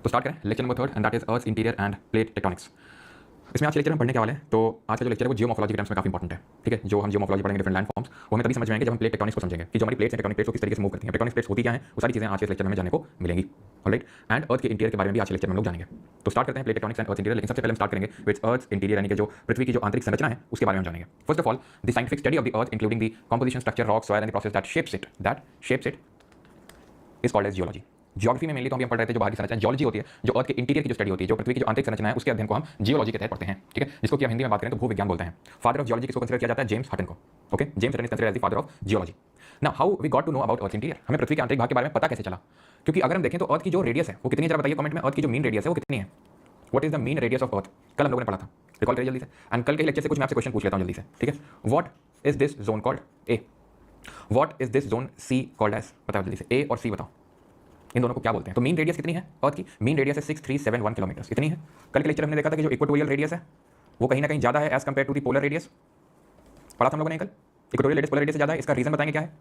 तो स्टार्ट करें lecture number 3 and that is earth interior end plate tectonics. इसमें आज के लेक्चर में पढ़ने के वाले हैं। तो आज का जो लेक्चर है वो जियोमॉर्फोलॉजी के टर्म्स में काफी इंपॉर्टेंट है। ठीक है, जो हम जियोमॉर्फोलॉजी पढ़ेंगे डिफरेंट लैंड फॉर्म्स वो हमें तभी समझ में आएंगे जब हम प्लेट टेक्टोनिक्स को समझेंगे कि जो हमारी प्लेट्स हैं टेक्टोनिक प्लेट्स को किस तरीके से मूव करती हैं, टेक्टोनिक प्लेट्स होती क्या है, वो सारी चीजें आज के लेक्चर में हमें जानने को मिलेंगी। ऑलराइट, एंड अर्थ के इंटीरियर के बारे में भी आज के लेक्चर में हम लोग जानेंगे। तो स्टार्ट करते हैं plate tectonics and earth interior. लेकिन सबसे पहले हम स्टार्ट करेंगे विद अर्थ इंटीरियर, यानी कि जो पृथ्वी की जो आंतरिक संरचना है उसके बारे में हम जानेंगे। First of all the scientific study of the earth including the composition, structure, rock, soil and the process that shapes it is called as geology. Geography में मेनली तो हम पढ़ रहे थे जो बाहर की संरचना, जियोलॉजी होती है जो अर्थ के इंटीरियर की जो स्टडी होती है, जो पृथ्वी की जो आंतरिक संरचना है उसके अध्ययन को हम जियोलॉजी के तहत पढ़ते हैं। ठीक है, जिसको कि हम हिंदी में बात करें तो भूविज्ञान बोलते हैं। फादर ऑफ जियोलॉजी किसको कंसीडर किया जाता है? जेम्स हटन को। Okay, James Hutton is considered as the father of geology. Now how we got to know about earth interior, हमें पृथ्वी के आंतरिक भाग के बारे में पता कैसे चला? क्योंकि अगर हम देखें तो अर्थ की जो रेडियस है वो कितनी है, जरा बताइए कमेंट में, अर्थ की जो मीन रेडियस है वो कितनी है? What is the mean radius of earth? कल हम लोगों ने पढ़ा था, रिकॉल करिए जल्दी से। एंड कल के लेक्चर से कुछ मैं आपसे क्वेश्चन पूछ लेता हूं जल्दी से। ठीक है, what is this zone called? A. What is this zone C called as? बताओ जल्दी से, ए और सी बताओ, इन दोनों को क्या बोलते हैं? तो मीन रेडियस कितनी है अर्थ की? मीन रेडियस है 6371 किलोमीटर, इतनी है। कल के लेक्चर हमने देखा था कि जो इक्वेटोरियल रेडियस है वो कहीं ना कहीं ज्यादा है as compare to the polar radius. पढ़ा था हम लोगों ने कल, इक्वेटोरियल रेडियस पोलर रेडियस से ज्यादा है। इसका रीजन बताएंगे क्या है?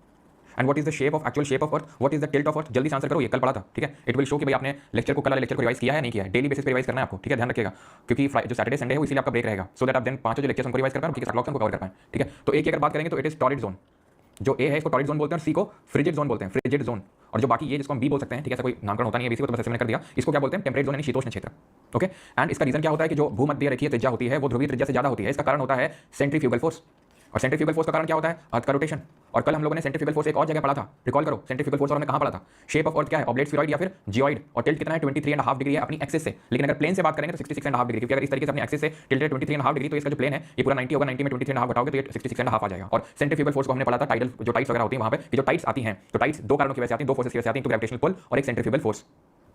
And what is the shape of actual shape of earth, what is the tilt of earth? जल्दी से आंसर करो, ये कल पढ़ा था। ठीक है, इट विल शो कि भाई आपने लेक्चर को, कल वाले लेक्चर को रिवाइज किया है नहीं किया है। डेली बेसिस पे रिवाइज करना है आपको। ठीक है, ध्यान रखिएगा, क्योंकि जो सैटरडे संडे है वो इसीलिए आपका ब्रेक रहेगा, सो दैट आप देन पांचों जो लेक्चर्स उनको रिवाइज कर पाएं, ठीक है, को कवर कर पाएं। ठीक है, तो एक की अगर बात करेंगे तो इट इज टॉरिड जोन। जो ए है इसको टॉरिड जोन बोलते हैं और सी को फ्रिजिड जोन बोलते हैं, फ्रिजिड जोन। और जो बाकी ये जिसको हम बी बोल सकते हैं, ठीक है, ऐसा कोई नामकरण होता नहीं है बीसी को, तो बस ऐसे मैंने कर दिया। इसको क्या बोलते हैं? टेम्परेट जोन यानी शीतोष्ण क्षेत्र। ओके, एंड इसका रीजन क्या होता है कि जो भूमध्य रेखीय त्रिज्या होती है वो ध्रुवीय त्रिज्या से ज्यादा होती है। इसका कारण होता है सेंट्रीफ्यूगल फोर्स। और सेंट्रीफ्यूगल फोर्स का कारण क्या होता है? अर्थ का रोटेशन। और कल हम लोगों ने सेंट्रीफ्यूगल फोर्स एक और जगह पढ़ा था, रिकॉल करो सेंट्रीफ्यूगल फोर्स और हमने कहां पढ़ा था? शेप ऑफ अर्थ क्या है? ऑब्लेट स्फीरॉइड या फिर जियोइड। और टिल्ट कितना है? 23.5 डिग्री है अपनी एक्सिस से। लेकिन अगर प्लेन से बात करेंगे तो 66.5 डिग्री, क्योंकि अगर इस तरीके से अपनी एक्सिस से टिल्ट है 23.5 डिग्री, तो इसका जो प्लेन है ये पूरा 90 होगा, 90 में 23.5 घटाओगे तो ये 66.5 आ जाएगा। और सेंट्रीफ्यूगल फोर्स को हमने पढ़ा था टाइडल, जो टाइड्स वगैरह होती है वहां पे, कि जो टाइड्स आती हैं, तो टाइड्स दो कारणों की वजह से आती हैं, दो फोर्सेस की वजह से आती हैं, तो ग्रेविटेशनल पुल और एक सेंट्रीफ्यूगल फोर्स।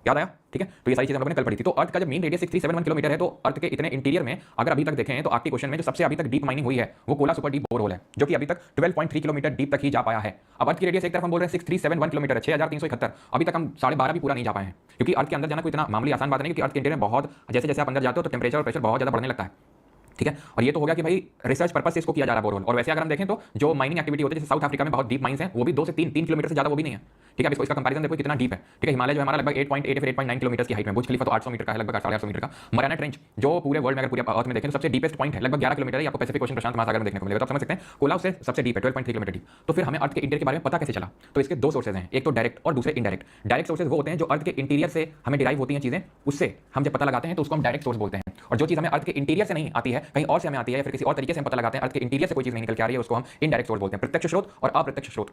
याद आया? ठीक है, तो ये सारी चीजें हम लोगों ने कल पढ़ी थी। तो अर्थ का जब मीन रेडियस 6371 किलोमीटर है, तो अर्थ के इतने इंटीरियर में अगर अभी तक देखें तो आपके क्वेश्चन में जो सबसे अभी तक डीप माइनिंग हुई है वो कोला सुपर डीप बोरहोल है, जो कि अभी तक 12.3 किलोमीटर डीप तक ही जा पाया है। अब अर्थ की रेडियस एक तरफ हम बोल रहे हैं 6371 किलोमीटर है, 6371, अभी तक हम 12.5 भी पूरा नहीं जा पाए हैं। क्योंकि अर्थ के अंदर जाना कोई इतना मामूली आसान बात नहीं, क्योंकि अर्थ के इंटीरियर में बहुत, जैसे जैसे आप अंदर जाते हो तो टेम्परेचर और प्रेशर बहुत ज्यादा बढ़ने लगता है। ठीक है, और ये तो हो गया कि भाई रिसर्च पर्पस से इसको किया जा रहा है बोरहोल। और वैसे अगर हम देखें तो जो माइनिंग एक्टिविटी होती है, जैसे साउथ अफ्रीका में बहुत डीप माइंस हैं, वो भी 2 से 3 किलोमीटर से ज्यादा वो भी नहीं है। ठीक है, इसको इसका कंपैरिजन देखो कितना डीप है। ठीक है, हिमालय जो हमारा लगभग 8.8 या फिर 8.9 किलोमीटर की हाइट में, बुर्ज खलीफा तो 800 मीटर का है, लगभग 850 मीटर का। मरियाना ट्रेंच जो पूरे वर्ल्ड में, अगर पूरे अर्थ में देखें तो सबसे डीपेस्ट पॉइंट है, लगभग 11 किलोमीटर है, आपको पैसिफिक ओशन प्रशांत महासागर में देखने को मिलेगा। तो आप समझ सकते हैं कोला उससे सबसे डीप है, 12.3 किलोमीटर डीप। तो फिर हमें अर्थ के इंटीरियर के बारे में पता कैसे चला? तो इसके दो सोर्सेज हैं, एक तो डायरेक्ट और दूसरे इनडायरेक्ट। डायरेक्ट सोर्सेज वो होते हैं जो अर्थ के इंटीरियर से हमें डिराइव होती हैं चीजें, उससे हम जब पता लगाते हैं तो उसको हम डायरेक्ट सोर्स बोलते हैं। और जो चीज हमें अर्थ के इंटीरियर से नहीं आती है, कहीं और से हमें आती है, या फिर किसी और तरीके से हम पता लगाते हैं, अर्थ के इंटीरियर से कोई चीज नहीं निकल के आ रही है, उसको हम इनडायरेक्ट सोर्स बोलते हैं। प्रत्यक्ष स्रोत और अप्रत्यक्ष स्रोत।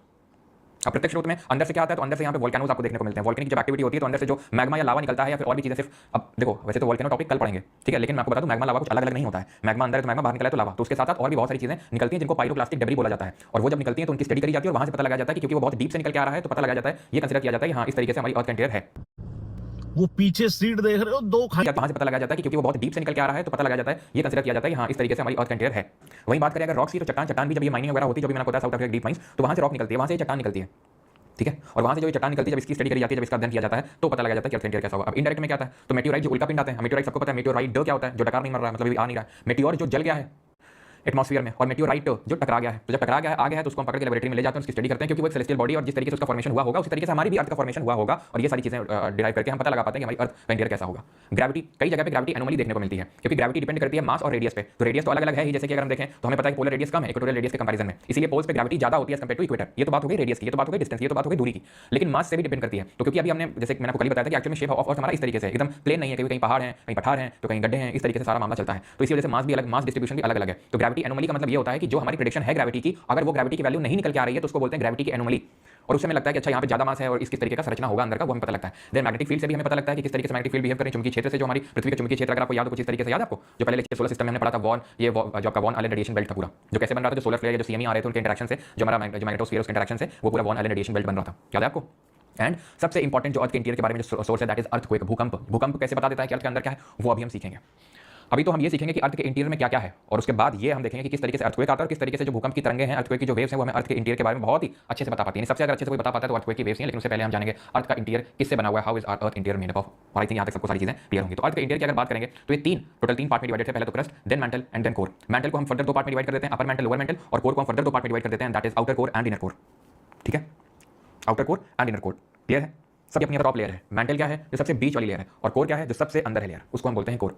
अप्रत्यक्ष स्रोत में अंदर से क्या आता है? तो अंदर से यहाँ पे वोल्केनोज आपको देखने को मिलते हैं। वोल्केनिक जब एक्टिविटी होती है तो अंदर से जो मैग्मा या लावा निकलता है या फिर और भी चीजें, सिर्फ अब देखो वैसे तो वोल्केनो टॉपिक कल पढ़ेंगे, ठीक है, लेकिन मैं आपको बता दूं मैग्मा लावा कुछ अलग अलग नहीं होता है। मैग्मा अंदर है तो मैग्मा, बाहर निकला है तो लावा। तो उसके साथ साथ और भी बहुत सारी चीजें निकलती हैं जिनको पायरोप्लास्टिक डेब्री बोला जाता है। और वो जब निकलती हैं तो उनकी स्टडी करी जाती है और वहां से पता लगाया जाता है कि क्योंकि वो बहुत डीप से निकल के आ रहा है तो पता लगाया जाता है, ये कंसीडर किया जाता है कि हाँ इस तरीके से हमारी अर्थ का इंटीरियर है। वो पीछे सीट देख रहे हो, दो वहां से पता लगाया जाता है कि क्योंकि वो बहुत डीप से निकल के आ रहा है तो पता लगाया जाता है, ये कंसीडर किया जाता है कि हाँ इस तरीके से हमारी अर्थ का इंटीरियर है। वहीं बात करें अगर रॉक सी, तो चट्टान भी जब ये माइनिंग वगैरह होती है, जो भी मैंने बताया साउथ अफ्रीका डीप माइंस, तो वहां से रॉक निकलती है, वहां से चट्टान निकलती है। ठीक है, और वहां से जो चट्टान निकलती है जब इसकी स्टडी करी जाती है, जब इसका अध्ययन किया जाता है तो पता लगा जाता है कि अर्थ इंटीरियर कैसा होगा। अब इनडायरेक्ट में क्या आता है? तो मेटियोराइट जो उल्का पिंड आते हैं, मेटियोराइट सबको पता है, मेटियोराइट क्या होता है? जो टकार नहीं मर रहा है, मतलब अभी आ नहीं रहा है। मेटियोर जो जल गया है एटमॉस्फेयर में, और मेटियोराइट जो टकरा गया है, तो जब टकरा गया है आ गया है तो उसको हम पकड़ के लेबोरेटरी में ले जाते हैं, उसकी स्टडी करते हैं, क्योंकि वो एक सेलेस्टियल बॉडी और जिस तरीके से उसका फॉर्मेशन हुआ होगा उसी तरीके से हमारी भी अर्थ का फॉर्मेशन हुआ होगा। और ये सारी चीजें डिराइव करके हम पता लगा पाते हैं कि हमारी अर्थ का इंटीरियर कैसा होगा। ग्रेविटी, कई जगह पे ग्रेविटी एनोमली देखने को मिलती है, क्योंकि ग्रेविटी डिपेंड करती है मास और रेडियस पे। तो रेडियस तो अलग अलग है ही, जैसे कि अगर हम देखें तो हमें पता है कि पोलर रेडियस कम है इक्वेटोरियल रेडियस के कंपैरिजन में, इसलिए पोल्स पे ग्रेविटी ज्यादा होती है कंपेयर टू इक्वेटर। ये तो बात हो गई रेडियस की, ये तो बात हो गई डिस्टेंस, ये तो बात हो गई दूरी की। लेकिन मास से भी डिपेंड करती है। तो क्योंकि अभी हमने, जैसे मैंने आपको कल बताया था कि एक्चुअली में शेप ऑफ अर्थ हमारा इस तरीके से एकदम प्लेन नहीं है, कहीं पहाड़ हैं, कहीं पठार हैं, तो कहीं गड्ढे हैं, इस तरीके से सारा मामला चलता है। तो इसी वजह से मास भी अलग, मास डिस्ट्रीब्यूशन भी अलग अलग है। तो ग्रेविटी एनोमली का मतलब ये होता है कि जो हमारी प्रेडिक्शन है ग्रेविटी की, अगर वो ग्रेविटी की वैल्यू नहीं निकल के आ रही है तो उसको बोलते हैं ग्रेविटी की एनोमली। और उससे हमें लगता है कि अच्छा यहाँ पे ज्यादा मास है और इस किस तरीके का संरचना होगा अंदर का, वो हमें पता लगता है। देन मैग्नेटिक फील्ड से भी हमें पता लगता है कि किस तरीके से मैग्नेटिक फील्ड बिहेव करें, चुंबकीय क्षेत्र से, जो हमारी पृथ्वी का चुंबकीय क्षेत्र, अगर आपको याद हो कुछ इस तरीके से, याद है आपको जो पहले लेक्चर सोलर सिस्टम में हमने पढ़ा था, वॉन, ये जो आपका वॉन आइलैंड रेडिएशन बेल्ट था पूरा, जो कैसे बन रहा था, जो सोलर फ्लेयर या जो सीएमई आ रहे थे उनके इंटरेक्शन से, जो हमारा जो मैग्नेटोस्फीयर उसके इंटरेक्शन से वो पूरा वॉन आइलैंड रेडिएशन बेल्ट बन रहा था, याद है आपको? एंड सबसे इंपॉर्टेंट जो अर्थ के इंटीरियर के बारे में जो सोर्स है दैट इज अर्थक्वेक, भूकंप। भूकंप कैसे बता देता है कि अर्थ के अंदर क्या है, वो अभी हम सीखेंगे। अभी तो हम ये सीखेंगे कि अर्थ के इंटीरियर में क्या क्या है, और उसके बाद ये हम देखेंगे कि किस तरीके से अर्थक्वेक आता है और किस तरीके से जो भूकंप की तरंगें हैं, अर्थक्वेक की जो वेव्स हैं, वो हमें अर्थ के इंटीरियर के बारे में बहुत ही अच्छे से बता पाती हैं। सबसे अगर अच्छे से कोई बता पाता है तो अर्थक्वेक की वेव्स हैं, लेकिन उससे पहले हम जानेंगे अर्थ का इंटीरियर किससे बना हुआ है, how is our earth interior made up of. और आई थिंक यहाँ तक सबको सारी चीजें क्लियर होंगी। तो अर्थ के इंटीरियर की अगर बात करेंगे तो ये टोटल तीन पार्ट में डिवाइडेड है। पहले तो crust, then mantle and then core. Mantle को हम फर्दर दो पार्ट में डिवाइड कर देते हैं, अपर मैंटल, लोअर मैंटल, और कोर को हम फर्दर दो पार्ट में डिवाइड कर देते हैं, that is outer core and inner core. ठीक है, outer core and inner core, clear है? सबकी अपनी टॉप लेयर है। मैंटल क्या है, जो सबसे बीच वाली लेयर है, और कोर क्या है, जो सबसे अंदर है लेयर, उसको हम बोलते हैं कोर।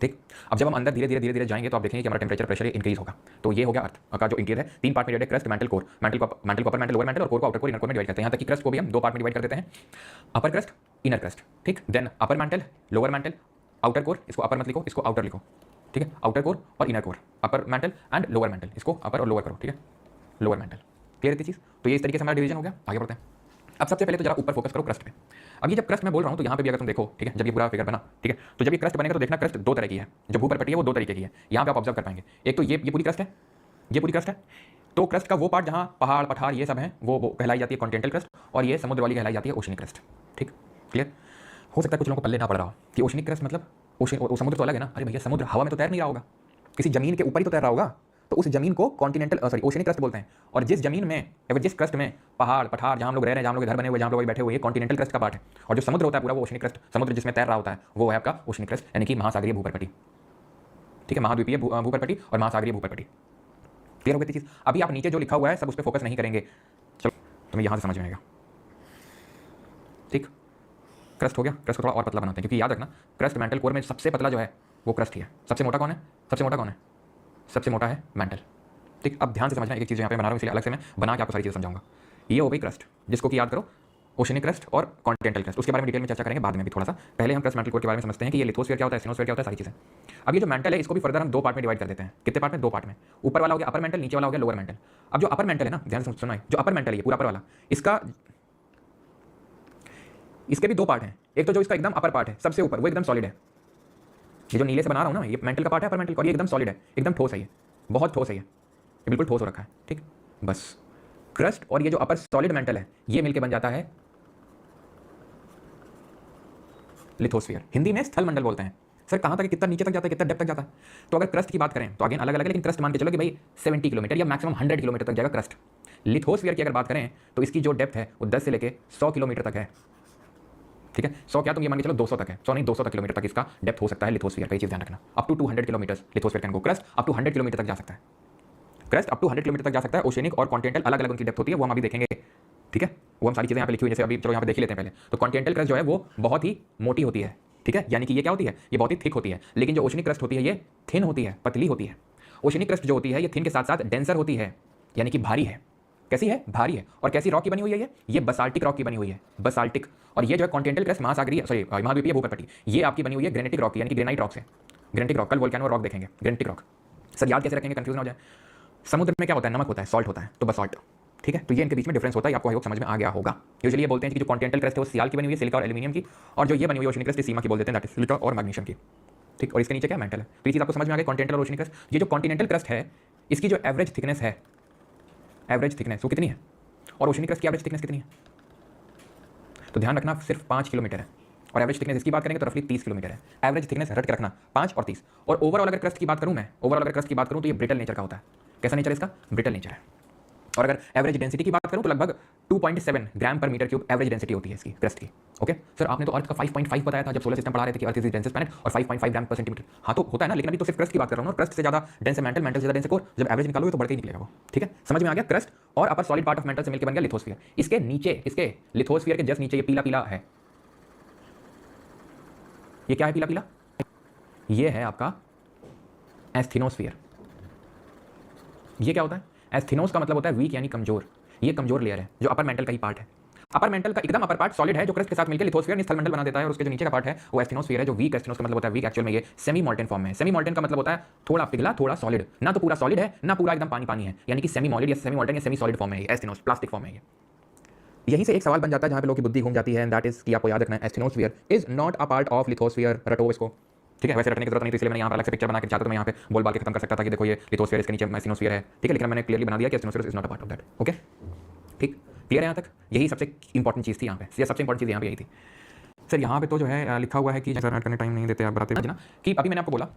ठीक, अब जब हम अंदर धीरे धीरे जाएंगे तो आप देखेंगे कि हमारा टेम्परेचर प्रेशर इंक्रीज होगा। तो ये हो गया अर्थ का जो इंटीरियर है, 3 पार्ट में डिवाइड है, क्रस्ट, मैंटल, कोर। मैंटल को अपर मैंटल, लोअर मैंटल, और कोर को आउटर कोर, इनर कोर में डिवाइड करते हैं। यहाँ तक कि क्रस्ट को भी हम 2 पार्ट में डिवाइड कर देते हैं, अपर क्रस्ट, इनर क्रस्ट। ठीक, then upper mantle, lower mantle, outer core, इसको अपर मत लिखो, इसको आउटर लिखो। ठीक है, आउटर कोर और inner core, upper mantle and lower mantle, इसको अपर और लोअर करो। ठीक है, लोअर मैंटल। क्लियर है चीज़? तो ये इस तरीके से हमारा डिवीजन हो गया। आगे बढ़ते हैं। अब सबसे पहले तो जरा ऊपर फोकस करो क्रस्ट पे। अब ये जब क्रस्ट मैं बोल रहा हूँ तो यहाँ पे भी अगर तुम देखो, ठीक है, जब ये पूरा फिगर बना, ठीक है, तो जब ये क्रस्ट बनेगा तो देखना क्रस्ट 2 तरह की है। जो भूपरपट्टी है वो 2 तरीके की है। यहाँ पे आप ऑब्जर्व कर पाएंगे, एक तो ये पूरी क्रस्ट है, ये पूरी क्रस्ट है। तो क्रस्ट का वो पार्ट जहाँ पहाड़ पठार ये सब है वो कहलाई जाती है कॉन्टिनेंटल क्रस्ट, और ये समुद्र वाली कहलाई जाती है ओशनिक क्रस्ट। ठीक, क्लियर? हो सकता है कुछ लोगों को पल्ले ना पड़ रहा हो कि ओशनिक क्रस्ट मतलब समुद्र तो अलग है ना। अरे भैया, समुद्र हवा में तो तैर नहीं रहा होगा, किसी जमीन के ऊपर ही तो तैर रहा होगा। तो उस जमीन को कॉन्टिनेंटल ओशनिक क्रस्ट बोलते हैं। और जिस जमीन में या जिस क्रस्ट में पहाड़ पठार जहाँ हम लोग रह रहे हैं, जहाँ हम लोग घर बने हुए, जहाँ लोग बैठे हुए, ये कॉन्टिनेंटल क्रस्ट का पार्ट है। और जो समुद्र होता है पूरा वो ओशनिक क्रस्ट, समुद्र जिसमें तैर रहा होता है वो है आपका ओशनिक क्रस्ट, यानी कि महासागरीय भूपरपट्टी। ठीक है, महाद्वीपीय भूपरपट्टी और महासागरीय भूपरपट्टी। क्लियर हो गई चीज़? अभी आप नीचे जो लिखा हुआ है सब उस पर फोकस नहीं करेंगे, चलो तुम्हें यहाँ से समझ में आएगा। ठीक, क्रस्ट हो गया। क्रस्ट को थोड़ा और पतला बनाते हैं, क्योंकि याद रखना क्रस्ट मैंटल कोर में सबसे पतला जो है वो क्रस्ट ही है। सबसे मोटा कौन है? सबसे मोटा कौन है? सबसे मोटा है मैंटल। ठीक, अब ध्यान से समझना, एक चीज़ यहाँ पे बना रहा हूँ इसलिए अलग से मैं बना के आपको सारी चीज़ समझाऊंगा। ये हो गई क्रस्ट, जिसको कि याद करो ओशनिक क्रस्ट और कॉन्टिनेंटल क्रस्ट। उसके बारे में डिटेल में चर्चा करेंगे बाद में भी थोड़ा सा। पहले हम क्रस्ट मैंटल कोर के बारे में समझते हैं कि ये लिथोस्फीयर क्या होता है, एस्टेनोस्फीयर क्या होता है, सारी चीज़ें। अब ये जो मैंटल है इसको भी फर्दर हम 2 पार्ट में डिवाइड कर देते हैं। कितने पार्ट में? 2 पार्ट में। ऊपर वाला हो गया अपर मैंटल, नीचे वाला हो गया लोअर मैंटल। अब जो अपर मैंटल है ना, ध्यान से सुनना, जो अपर मैंटल है ये पूरा अपर वाला, इसके भी 2 पार्ट हैं। एक तो जो इसका एकदम अपर पार्ट है सबसे ऊपर, वो एकदम सॉलिड है। ये जो नीले से बना रहा हूँ ना, ये मेंटल का पार्ट है, अपर मेंटल, और ये एकदम सॉलिड है, एकदम ठोस है, ये बहुत ठोस है, ये बिल्कुल ठोस हो रखा है। ठीक, बस क्रस्ट और ये जो अपर सॉलिड मेंटल है ये मिलके बन जाता है लिथोस्फीयर। हिंदी में स्थल मंडल बोलते हैं। सर कहाँ तक, कितना नीचे तक जाता है, कितना डेप्थ तक जाता है? तो अगर क्रस्ट की बात करें तो अगेन अलग अलग है, लेकिन क्रस्ट मान के चलो कि भाई 70 किलोमीटर या मैक्सिमम 100 किलोमीटर तक जाएगा क्रस्ट। लिथोस्फीयर की अगर बात करें तो इसकी जो डेप्थ है वो 10 से लेके 100 किलोमीटर तक है। ठीक है, 100 क्या, तुम ये मान के चलो 200 तक है, 100 नहीं 200 तक किलोमीटर तक इसका डेप्थ हो सकता है लिथोस्फीयर का। ये चीज़ ध्यान रखना, up to 200 kilometre lithosphere can go. Crust up to 100 kilometre तक जा सकता है। क्रस्ट अप टू 100 किलोमीटर तक जा सकता है। ओशनिक और कॉन्टिनेंटल अलग अलग उनकी डेप्थ होती है, वो हम अभी देखेंगे। ठीक है, वो हम सारी चीज़ें यहाँ पे लिखी हुई, जैसे अभी चलो यहाँ पे देख ही लेते हैं पहले। तो कॉन्टिनेंटल क्रस्ट जो है वो बहुत ही मोटी होती है। ठीक है, यानी कि ये क्या होती है, ये बहुत ही थिक होती है। लेकिन जो ओशनिक क्रस्ट होती है ये थिन होती है, पतली होती है। ओशनिक क्रस्ट जो होती है ये थिन के साथ साथ डेंसर होती है, यानी कि भारी है। कैसी है? भारी है। और कैसी रॉक की बनी हुई है ये बसाल्टिक रॉक की बनी हुई है, बसाल्टिक। और ये जो है कॉन्टिनेंटल क्रस्ट महासागरीय महाद्वीपीय भूपरपट्टी, ये आपकी बनी हुई है ग्रेनाइटिक रॉक की, यानी कि ग्रेनाइट रॉक से। ग्रेनाइटिक रॉक, कल वोल्केनो रॉक देखेंगे, ग्रेनाइटिक रॉक। सर याद कैसे रखेंगे, कंफ्यूजन हो जाए। समुद्र में क्या होता है, नमक होता है, सॉल्ट होता है, तो बसाल्ट। ठीक है, तो ये इनके बीच में डिफरेंस होता है, आपको समझ में आ गया होगा। यूजुअली ये बोलते हैं कि जो कॉन्टिनेंटल क्रस्ट है वो सियाल की बनी हुई है, सिलिका और एल्यूमिनियम की, और जो ये बनी हुई है ओशनिक क्रस्ट सीमा की बोल देते हैं, दैट इज सिलिका और मैग्नीशियम की। ठीक, और इसके नीचे क्या मेंटल है। तो ये चीज़ आपको समझ में आ गई, कॉन्टिनेंटल और ओशनिक क्रस्ट। ये जो कॉन्टिनेंटल क्रस्ट है इसकी जो एवरेज थिकनेस है, एवरेज थिकनेस वो कितनी है, और ओशनिक क्रस्ट की एवरेज थिकनेस कितनी है? तो ध्यान रखना सिर्फ 5 किलोमीटर है, और एवरेज थिकनेस इसकी बात करेंगे तो रफली 30 किलोमीटर है। एवरेज थिकनेस रट के रखना 5 और 30। और ओवरऑल अगर क्रस्ट की बात करूं मैं, ओवरऑल अगर क्रस्ट की बात करूं तो ये ब्रिटल नेचर का होता है। कैसा नेचर है इसका? ब्रिटल नेचर है। और अगर एवरेज डेंसिटी की बात करूं तो लगभग 2.7 ग्राम पर मीटर क्यूब एवरेज डेंसिटी होती है इसकी क्रस्ट की। ओके सर, आपने तो अर्थ का 5.5 बताया था जब सोलर सिस्टम पढ़ा रहे थे कि earth is the densest planet, और 5.5 ग्राम पर सेंटीमीटर। हाँ तो होता है ना, लेकिन अभी तो सिर्फ क्रस्ट की बात कर रहा हूँ ना। क्रस्ट से ज़्यादा डेंस है मेंटल, मेंटल से ज़्यादा डेंस है कोर। जब एवरेज निकालोगे तो बढ़ के ही निकलेगा वो। ठीक है, समझ में आ गया। क्रस्ट और अपर सॉलिड पार्ट ऑफ मेंटल से मिलकर बन गया लिथोस्फीयर। इसके नीचे, इसके लिथोस्फीयर के जस्ट नीचे ये पीला पीला है, ये क्या है पीला पीला? ये है आपका एस्थेनोस्फीयर। ये क्या होता है? एस्थेनोस का मतलब होता है वीक, यानी कमजोर। ये कमजोर लेयर है जो अपर मेंटल का ही पार्ट है। अपर मेंटल का एकदम अपर पार्ट सॉलिड है जो क्रस्ट के साथ मिलकर लिथोस्फीयर स्थल मंडल बना देता है, और उसके जो नीचे का पार्ट है वो एस्थेनोस्फीयर है जो वीक। एस्थेनोस का मतलब होता है वीक, एक्चुअल में ये सेमी मोल्टेन फॉर्म में है। सेमी मोल्टेन का मतलब होता है थोड़ा पिघला थोड़ा सॉलिड, ना तो पूरा सॉलिड है ना पूरा एकदम पानी पानी है, यानी कि सेमी मॉलिड या सेमी मोल्टेन या सेमी सॉलिड फॉर्म है एस्थेनोस, प्लास्टिक फॉर्म है ये। यहीं से एक सवाल बन जाता है जहां पे लोगों की बुद्धि घूम जाती है, एंड दैट इज कि आपको याद रखना है asthenosphere is not a part of lithosphere. रटो इसको। ठीक है, वैसे रटने की जरूरत नहीं, तो इसलिए मैंने यहाँ पर अलग से पिक्चर बना के चाहता तो मैं यहाँ पे बोल बाल के खत्म कर सकता था कि देखो ये लिथोस्फीयर, इसके नीचे एस्थेनोस्फीयर है। ठीक है, लेकिन मैंने क्लियरली बना दिया कि asthenosphere is not a part of that. Okay, ठीक, क्लियर है यहाँ तक? यही सबसे इंपॉर्टेंट चीज़ थी यहाँ पे, ये सबसे इंपॉर्टेंट चीज़ यहाँ पे यही थी। सर यहाँ पे तो जो है लिखा हुआ है कि सर करने टाइम नहीं देते आप बताते हैं ना, कि अभी मैंने आपको बोला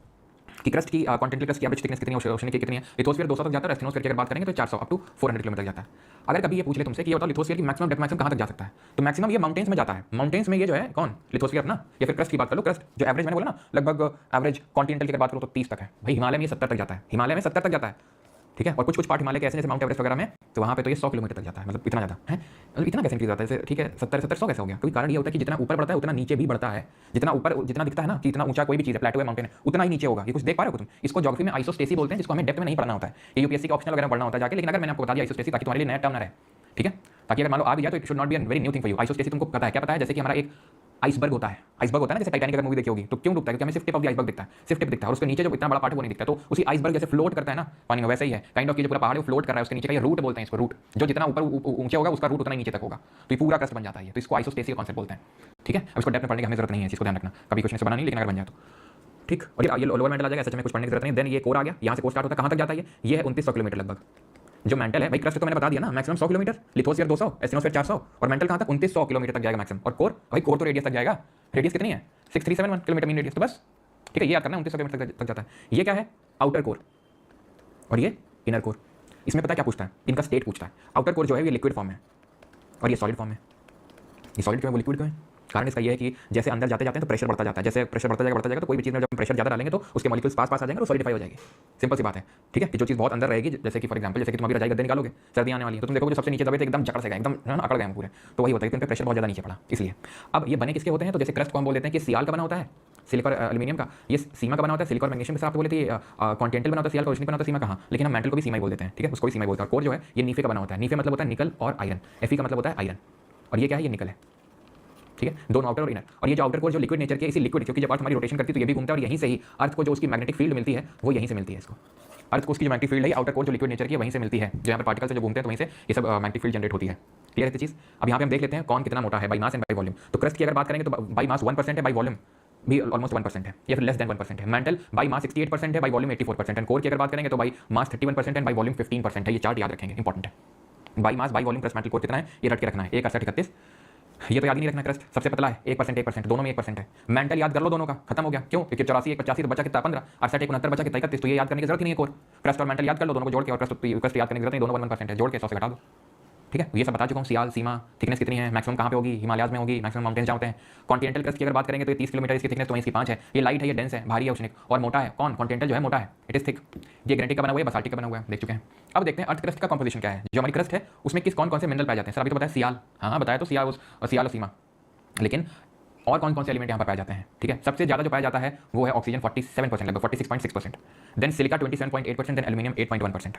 कि क्रस्ट की कॉन्टिनेंटल क्रस्ट की एवरेज थिकनेस कितनी है, ओशनिक की कितनी है। लिथोस्फीयर 200 तक जाता है, एस्थेनोस्फीयर की अगर बात करेंगे तो 400 अप टू 400 किलोमीटर जाता है। अगर कभी ये पूछ ले तुमसे कि ये बताओ लिथोस्फीयर की मैक्सिमम डेप्थ मैक्सिमम कहाँ तक जा सकता है, तो मैक्सिमम ये माउंटेन्स में जाता है। माउंटेन्स में ये जो है कौन, लिथोस्फीयर ना, या फिर क्रस्ट की बात कर लो। क्रस्ट जो एवरेज मैंने बोला ना, लगभग एवरेज कॉन्टिनेंटल की अगर बात करो तो 30 तक है। भाई हिमालय में ये 70 तक जाता है, हिमालय में 70 तक जाता है। ठीक है। और कुछ कुछ पार्ट हिमालय के ऐसे जैसे माउंट एवरेस्ट वगैरह में, तो वहाँ पे तो ये 100 किलोमीटर तक जाता है, मतलब इतना ज़्यादा है। मतलब इतना कैसे इंक्रीज होता है, जैसे ठीक है 70-70-100 कैसे हो गया? क्योंकि कारण ये होता है कि जितना ऊपर बढ़ता है उतना नीचे भी बढ़ता है। जितना ऊपर जितना दिखता है ना कि इतना ऊंचा कोई भी चीज़ है, प्लेटो है, माउंटेन है, उतना ही नीचे होगा। ये कुछ देख पा रहे हो तुम? इसको ज्योग्राफी में आइसोस्टेसी बोलते हैं, जिसको हमें डेप्थ में नहीं पढ़ना होता है। ये यूपीएससी का ऑप्शनल वगैरह पढ़ना होता है जाके, लेकिन अगर मैंने आपको बता दिया आइसोस्टेसी ताकि तुम्हारे लिए नया टर्म ना रहे, ठीक है, ताकि अगर मान लो आ भी जाए तो it should not be very new thing for you. Isostasy तुमको पता है, क्या पता है? जैसे कि हमारा एक आइसबर्ग होता है, आइसबर्ग होता है ना, जैसे टाइटैनिक अगर मूवी देखी होगी तो क्यों डूबता है? क्योंकि हमें सिर्फ टिप ऑफ द आइसबर्ग दिखता है, सिर्फ टिप दिखता है, और उसके नीचे जो इतना बड़ा पार्ट है वो नहीं दिखता। तो उसी आइसबर्ग जैसे फ्लोट करता है ना पानी में, वैसे ही है काइंड ऑफ कि जो पूरा पहाड़ है वो फ्लोट कर रहा है, उसके नीचे का ये रूट बोलते हैं इसको, रूट जो जितना ऊपर ऊंचा होगा उसका रूट उतना ही नीचे तक होगा, तो ये पूरा क्रस्ट बन जाता है। तो इसको आइसोस्टेसी का कॉन्सेप्ट बोलते हैं, ठीक है। अब इसको डेप्थ में पढ़ने की हमें जरूरत नहीं है, इसको ध्यान रखना, कभी क्वेश्चन से बना नहीं, लेकिन अगर बन जाए तो ठीक। और ये लोअर मेंटल आ जाएगा, सच में कुछ पढ़ने की जरूरत नहीं। देन ये कोर आ गया, यहाँ से कोर स्टार्ट होता है, कहाँ तक जाता है? ये है 2900 किलोमीटर लगभग। जो मेंटल है भाई, क्रस्ट तो मैंने बता दिया ना, मैक्सिमम 100 किलोमीटर, लिथोस्फीयर 200, एस्टेनोस्फीयर 400, और मेंटल कहाँ तक? 2900 किलोमीटर तक जाएगा मैक्सिमम। और कोर भाई, कोर तो रेडियस तक जाएगा। रेडियस कितनी है? 6371 किलोमीटर मीन रेडियस, तो बस ठीक है, ये याद करना है, 2900 किलोमीटर तक जाता है। ये क्या है? आउटर कोर, और ये इनर कोर। इसमें पता है क्या पूछता है? इनका स्टेट पूछता है। आउटर कोर जो है ये लिक्विड फॉर्म है और ये सॉलिड फॉर्म है। ये सॉलिड क्यों है, वो लिक्विड क्यों है? कारण इसका ये है कि जैसे अंदर जाते जाते हैं तो प्रेशर बढ़ता जाता है, जैसे प्रेशर बढ़ता जाएगा तो कोई भी चीज़ में जब प्रेशर ज़्यादा डालेंगे तो उसके मॉलिक्यूल्स पास आ जाएंगे और सॉलिडिफाई हो जाएगी। सिंपल सी बात है, ठीक है। कि जो चीज़ बहुत अंदर रहेगी, जैसे कि फॉर एग्जांपल जैसे कि तुम अभी रजाई गद्दे निकालोगे, सर्दी आने वाली है, तो तुम देखोगे जो सबसे नीचे दबे थे एकदम जकड़ से गए, एकदम अकड़ गए पूरे, तो वही होता है कि उन पर प्रेशर बहुत ज़्यादा नीचे पड़ा, इसलिए। अब ये बने किसके होते हैं? तो जैसे क्रस्ट को हम बोल देते हैं कि सियाल का बना होता है, सिलिकॉन एल्यूमिनियम का। ये सीमा का बना होता है, सिलिकॉन मैग्नीशियम के साथ बोले थे कॉन्टिनेंटल बना होता है सियाल का, ओशनिक बना होता है सीमा कहाँ, लेकिन हम मेटल को भी सीमा ही बोल देते हैं, ठीक है, उसको भी सीमा ही बोलते हैं। और कोर जो है ये नीफे का बना होता है। नीफे मतलब होता है निकल और आयरन, एफी का मतलब होता है आयरन, और ये क्या है? ये निकल है, ठीक है, दोनों आउटर और इनर। और ये जो आउटर कोर जो लिक्विड नेचर के, इसी लिक्विड, क्योंकि जब अर्थ हमारी रोटेशन करती है तो ये भी घूमता है, और यहीं से ही अर्थ को जो उसकी मैग्नेटिक फील्ड मिलती है वो यहीं से मिलती है इसको। अर्थ को उसकी जो मैग्नेटिक फील्ड है आउटर कोर जो लिक्विड नेचर की है वहीं से मिलती है, जो यहाँ पर पार्टिकल से जो घूमते हैं तो वहीं से ये सब मैग्नेटिक फील्ड जनरेट होती है। क्लियर है चीज़? अब यहाँ पे हम देख लेते हैं कौन कितना मोटा है, by mass and by volume. तो क्रस्ट की अगर बात करेंगे तो बाई मास 1% है, बाई वॉल्यूम भी ऑलमोस्ट 1% है, या फिर लेस देन 1% है। मेंटल बाई मास 68% है, बाई वॉल्यूम 84%। एंड कोर की अगर बात करेंगे तो by mass 31% and by volume 15% है। ये चार्ट याद रखेंगे, इंपॉर्टेंट है। By mass by volume plus mantle core कितना है ये रट के रखना है, 1 68 31। ये तो याद ही नहीं रखना। क्रस्ट सबसे पतला है, 1%, दोनों में 1% है। मेंटल याद कर लो दोनों का, खत्म हो गया। क्यों? क्योंकि 84 1 85 तो बचा कितना 15, 68 69 बचा कितना 31, तो ये याद करने की जरूरत ही नहीं है कोर। क्रस्ट और मेंटल याद कर लो दोनों को जोड़ के, और क्रस्ट याद करने की जरूरत नहीं, दोनों 1% है, जोड़ के 100 से घटा दो, ठीक है। ये सब बता चुका हूँ। सियाल सीमा थिकनेस कितनी है, मैक्सिमम कहाँ पे होगी? हिमालयाज में होगी, मैक्सिमम माउंटेन्स जहाँ होते हैं। कॉन्टिनेंटल क्रस्ट की अगर बात करेंगे तो 30 किलोमीटर इसकी थिकनेस, तो इसकी 5 है। ये लाइट है, ये डेंस है, भारी है, ओशनिक और मोटा है। कौन? कॉन्टिनेंटल जो है मोटा है, इट इज थिक। ये ग्रेनाइट का बना हुआ है, बसाल्टिक का बना हुआ है, देख चुके हैं। अब देखते हैं अर्थ क्रस्ट का कंपोजिशन क्या है। जो हमारी क्रस्ट है उसमें किस कौन कौन से मिनरल पाए जाते हैं? सर अभी तो बताया सियाल, हाँ बताया तो सियाल और सीमा, लेकिन और कौन कौन से एलिमेंट यहाँ पर पाए जाते हैं, ठीक है। सबसे ज़्यादा जो पाया जाता है वो है ऑक्सीजन 47%, लगभग 46.6%। Then silica 27.8%, then aluminium 8.1%,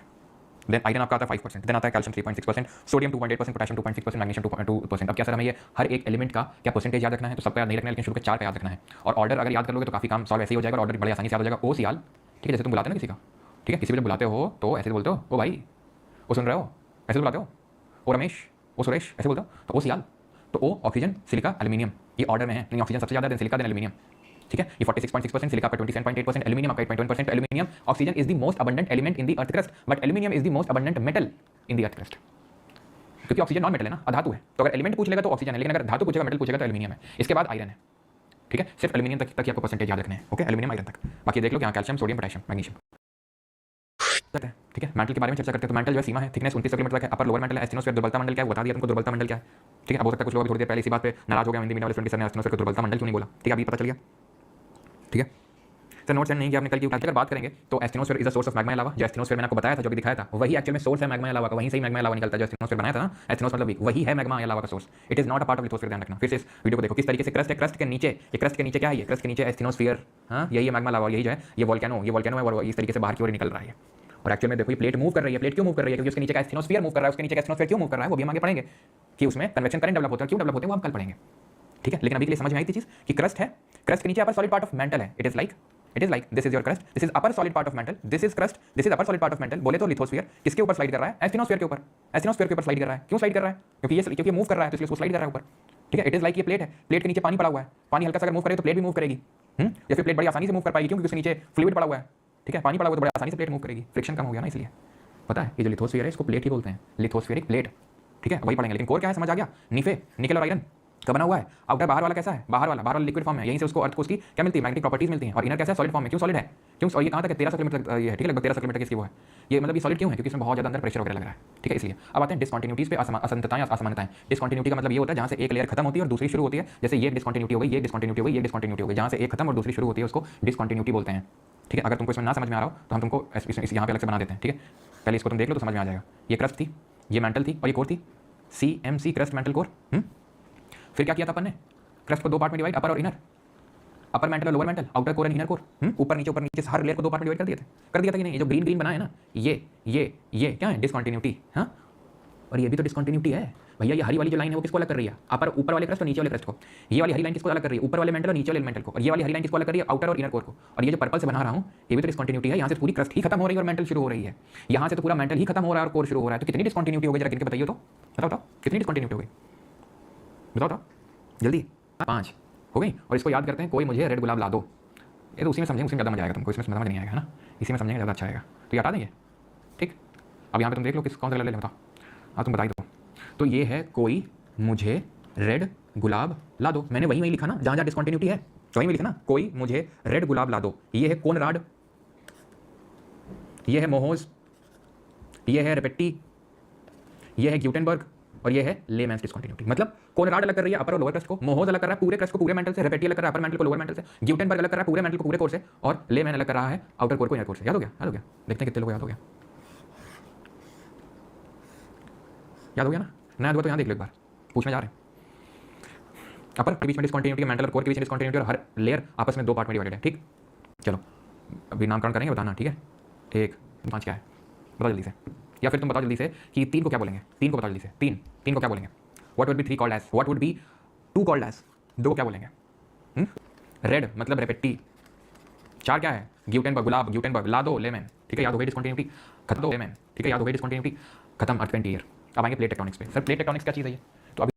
then iron आपका आता है 5%, देन आता है कैल्शियम 3.6%, सोडियम 2.8%, पोटेशियम 2.6%, मैग्नीशियम 2.2%। अब क्या सर हमें ये हर एक एलिमेंट का क्या परसेंटेज याद रखना है? तो सबका याद नहीं रखना है, लेकिन शुरू के 4 का याद रखना है। और ऑर्डर अगर याद कर लोगे तो काफी काम सॉल्व ऐसे ही हो जाएगा, और ऑर्डर बड़े आसानी से याद हो जाएगा। ओ सियाल, ठीक है, जैसे तुम बुलाते हो ना किसी का, ठीक है, किसी भी बुलाते हो तो ऐसे बोलते हो, ओ भाई, ओ सुन रहे हो, ऐसे बुलाते हो, ओ रमेश, ओ सुरेश, ऐसे बोलते हो, तो ओ सियाल। तो ओ ऑक्सीजन, सिलिका, एल्यूमिनियम, ये ऑर्डर में है, नहीं ऑक्सीजन सबसे ज़्यादा, देन सिलिका, देन एल्यूमिनियम, ठीक है। ये 46.6%, सिलिका का 27.8%, एल्यूमिनियम का 8.1%। Aluminium oxygen is the most abundant element in the earth crust, but aluminium is the most abundant metal in the earth crust. क्योंकि ऑक्सीजन नॉन मेटल है ना, अधातु है, तो अगर एलिमेंट पूछ लेगा तो ऑक्सीजन है, लेकिन अगर धातु पूछेगा, मेटल पूछेगा तो एल्यूमिनियम है। इसके बाद आयरन है, ठीक है। सिर्फ एल्यूमिनियम तक ही आपको परसेंटेज याद रखने हैं, ओके, एल्यूमिनियम आयरन तक। बाकी देख लो क्या कैल्शियम, सोडियम, पोटेशियम, मैग्नीशियम, ठीक है। मेंटल के बारे में चर्चा करते हैं। तो मेंटल जो है सीमा है, थिकनेस 29 किलोमीटर तक है। अपर लोअर मेंटल है, एस्टेनोस्फीयर दुर्बलता मंडल क्या है, बता दिया तुमको दुर्बलता मंडल क्या है, ठीक है। अब हो सकता है कुछ लोग थोड़ी देर पहले इसी बात पे नाराज हो गए, हिंदी मीडिया वाले स्टूडेंट सर ने एस्टेनोस्फीयर को दुर्बलता मंडल क्यों नहीं बोला, ठीक है, अभी पता चल गया, ठीक है। सर नोट सेंड नहीं किया आपने कल की उठा। अगर बात करेंगे तो asthenosphere is a source of magma lava. जो एस्टेनोस्फीयर मैंने आपको बताया था, जो भी दिखाया था, वही एक्चुअल में सोर्स है मैग्मा लावा का, वहीं से ही मैग्मा लावा निकलता है। जो एस्टेनोस्फीयर बनाया था ना, एस्टेनोस्फीयर मतलब वही है मैग्मा लावा का source. It is not a part of lithosphere, ध्यान रखना। फिर से इस वीडियो को देखो किस तरीके से क्रस्ट है, क्रस्ट के नीचे, ये क्रस्ट के नीचे क्या है, ये क्रस्ट के नीचे एस्टेनोस्फीयर, हाँ यही है मैग्मा लावा, यही जो है ये वोल्केनो है, और इस तरीके से बाहर की ओर निकल रहा है। और एक्चुअल में देखो ये प्लेट मूव कर रही है। प्लेट क्यों मूव कर रही है? क्योंकि उसके नीचे का एस्टेनोस्फीयर मूव कर रहा है। उसके नीचे का एस्टेनोस्फीयर क्यों मूव कर रहा है वो भी हम आगे पढ़ेंगे, कि उसमें कन्वेक्शन करंट डेवलप होता है, क्यों डेवलप होते हैं वो हम कल पढ़ेंगे, ठीक है। लेकिन अभी के लिए समझ में आई थी चीज कि क्रस्ट है, क्रस्ट के नीचे अपर सॉलिड पार्ट ऑफ मेंटल है। It is like this is your crust, this is upper solid part of mental, this is crust, this is upper solid part of mental. बोले तो लिथोस्फीयर किसके ऊपर slide कर रहा है? एस्टेनोस्फीयर के ऊपर, एस्टेनोस्फीयर के ऊपर स्लाइड कर रहा है। क्यों स्लाइड कर रहा है? क्योंकि ये मूव कर रहा है, तो इसलिए उसको स्लाइड कर रहा है ऊपर, ठीक है। इट इज लाइक ये प्लेट है, प्लेट के नीचे पानी पड़ा हुआ है, पानी हल्का सा अगर मूव करे तो प्लेट भी मूव करेगी, या फिर प्लेट बड़ी आसानी से मूव कर पाएगी, क्योंकि उसके नीचे फ्लूइड पड़ा हुआ है, ठीक है, पानी पड़ा हुआ तो बड़ी आसानी से प्लेट मूव करेगी, फ्रिक्शन कम हो गया ना, इसलिए पता है। ये जो लिथोस्फीयर है इसको प्लेट ही बोलते हैं, लिथोस्फीरिक प्लेट, ठीक है, वही पढ़ेंगे। लेकिन कोर क्या है समझ आ गया? नीफे, निकल और आयरन का बना हुआ है। आउटर बाहर वाला कैसा है? बाहर वाला लिक्विड फॉर्म है, यहीं से उसको अर्थ को उसकी क्या मिलती है? मैग्नेटिक प्रॉपर्टीज मिलती हैं। और इनर कैसा है? सॉलिड फॉर्म है। क्यों सॉलिड है? क्यों? और ये कहाँ तक है? 1300 किलोमीटर तक ये है, ठीक है, लगभग 1300 किलोमीटर की इसकी वो है। ये मतलब ये सॉलिड क्यों है? क्योंकि इसमें बहुत ज़्यादा अंदर प्रेशर वगैरह लग रहा है, ठीक है, इसलिए। अब आते हैं डिसकंटिन्यूटीज पे, असंतताएं, असमानताएं। डिसकंटिन्यूटी का मतलब ये होता है जहाँ से एक लेयर खत्म होती है और दूसरी शुरू होती है। जैसे ये डिसकंटिन्यूटी हो गई, ये डिसकंटिन्यूटी हो गई, ये डिसकंटिन्यूटी हो गई, जहाँ से एक खत्म और दूसरी शुरू होती है उसको डिसकंटिन्यूटी बोलते हैं, ठीक है, अगर तुमको इसमें ना समझ में आ रहा हो तो हम तुमको इस यहाँ पे अलग से बना देते हैं। ठीक है, पहले इसको तुम देख लो तो समझ में आ जाएगा। ये क्रस्ट थी, ये मेंटल थी और ये कोर थी, CMC क्रस्ट मेंटल कोर। फिर क्या किया था अपन ने, क्रस्ट को दो पार्ट में डिवाइड, अपर और इनर, अपर मेंटल और lower mental, outer core and inner core. ऊपर नीचे हर लेयर को दो पार्ट में डिवाइड कर दिया था कि नहीं। ये जो ग्रीन बना है ना, ये क्या है, डिसकंटिन्यूटी। हाँ, और ये भी तो डिसकंटिन्यूटी है भैया। ये हरी वाली जो लाइन है वो किसको अलग कर रही है, ऊपर वाले क्रस्ट और नीचे वाले क्रस्ट को। ये वाली हरी लाइन किसको अलग कर रही है, ऊपर वाले मेंटल और नीचे वाले मेंटल को। और ये वाली हरी लाइन किसको अलग कर रही है, आउटर और इनर कोर को। और ये जो पर्पल से बना रहा हूँ ये भी तो डिसकंटिन्यूटी है। यहाँ से पूरी क्रस्ट ही खत्म हो रही है और मेंटल शुरू हो रही है। यहाँ से तो पूरा मेंटल ही खत्म हो रहा है और कोर शुरू हो रहा है। तो कितनी डिसकंटिन्यूटी हो गई, जरा गिनके बताइए तो, बताओ कितनी डिसकंटिन्यूटी हो गई, बताओ जल्दी। 5 हो गई। और इसको याद करते हैं, कोई मुझे रेड गुलाब ला दो। ये तो उसी में समझेंगे, उसी में ज़्यादा मजा आएगा तुमको, इसमें समझ नहीं आएगा, है ना। इसी में समझेंगे ज़्यादा अच्छा आएगा। तो ये हटा देंगे, ठीक। अब यहाँ पे तुम देख लो किस कौन सा कलर ले लें, बताओ। हाँ तुम बता ही दो। तो ये है कोई मुझे रेड गुलाब ला दो। मैंने वही लिखा ना जहाँ जहाँ डिसकंटिन्यूटी है, तो वही में लिखा ना, कोई मुझे रेड गुलाब ला दो। ये है कोनराड, ये है मोहोज, ये है रेपेट्टी, ये है ग्यूटेनबर्ग और ये है लेमैन्स डिसकंटिन्यूटी। मतलब कोनराड अलग कर रही है अपर और लोअर क्रस्ट को, मोहोज अलग कर रहा है पूरे क्रस्ट को पूरे मेंटल से, रेपेट्टी अलग कर रहा है अपर मेंटल को लोअर मेंटल से, ग्यूटेनबर्ग अलग कर रहा है पूरे मेंटल को पूरे कोर से, और लेमैन अलग कर रहा है आउटर कोर को इनर कोर से। याद हो गया, देखते हैं कितने लोग याद हो गया। याद हो गया ना, नया याद हुआ तो यहाँ देख लो एक बार, पूछने जा रहे हैं। अपर के बीच में डिसकंटिन्यूटी, मेंटल और कोर के बीच में डिसकंटिन्यूटी, और हर लेयर आपस में दो पार्ट में डिवाइडेड है। ठीक, चलो अभी नामकरण करेंगे, बताना। ठीक है, 1 5 क्या है बताओ जल्दी से, या फिर तुम बताओ जल्दी से कि 3 को क्या बोलेंगे। 3 को बताओ जल्दी से, 3 को क्या बोलेंगे। What would be 3 called as, what would be 2 called as, 2 को क्या बोलेंगे। रेड मतलब रेपेट्टी, 4 क्या है, ग्यूटेनबर्ग गुलाब, ग्यूटेनबर्ग ला दो लेमैन। ठीक है, याद हो गई डिसकंटिन्यूटी, खत्म दो लेमैन। ठीक है, याद हो गई डिसकंटिन्यूटी, खत्म। 20 ईयर। अब आएंगे प्लेट टेक्टोनिक्स पे। सर प्लेट टेक्टोनिक्स क्या चीज़ है ये,